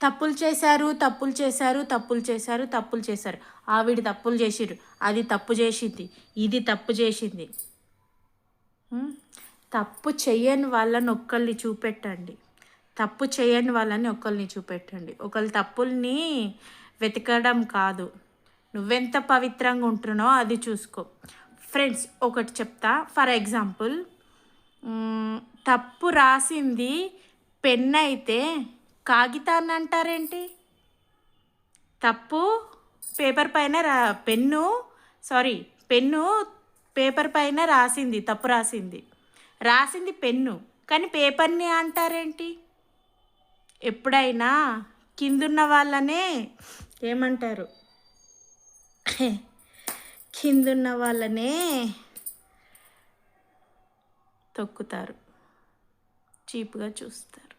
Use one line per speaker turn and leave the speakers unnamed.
తప్పులు చేశారు, తప్పులు చేశారు, తప్పులు చేశారు, తప్పులు చేశారు. ఆవిడ తప్పులు చేసిర్రు, అది తప్పు చేసింది, ఇది తప్పు చేసింది. తప్పు చెయ్యని వాళ్ళని ఒక్కరిని చూపెట్టండి. తప్పు చేయని వాళ్ళని ఒకరిని చూపెట్టండి. ఒకరి తప్పుల్ని వెతకడం కాదు, నువ్వెంత పవిత్రంగా ఉంటున్నావో అది చూసుకో. ఫ్రెండ్స్ ఒకటి చెప్తా. ఫర్ ఎగ్జాంపుల్, తప్పు రాసింది పెన్ అయితే కాగితాన్ని అంటారేంటి? తప్పు పేపర్ పైన పెన్ను పేపర్ పైన రాసింది, తప్పు రాసింది పెన్ను, కానీ పేపర్ని అంటారేంటి? ఎప్పుడైనా కిందున్న వాళ్ళనే ఏమంటారు? కిందున్న వాళ్ళనే తొక్కుతారు, చీప్గా చూస్తారు.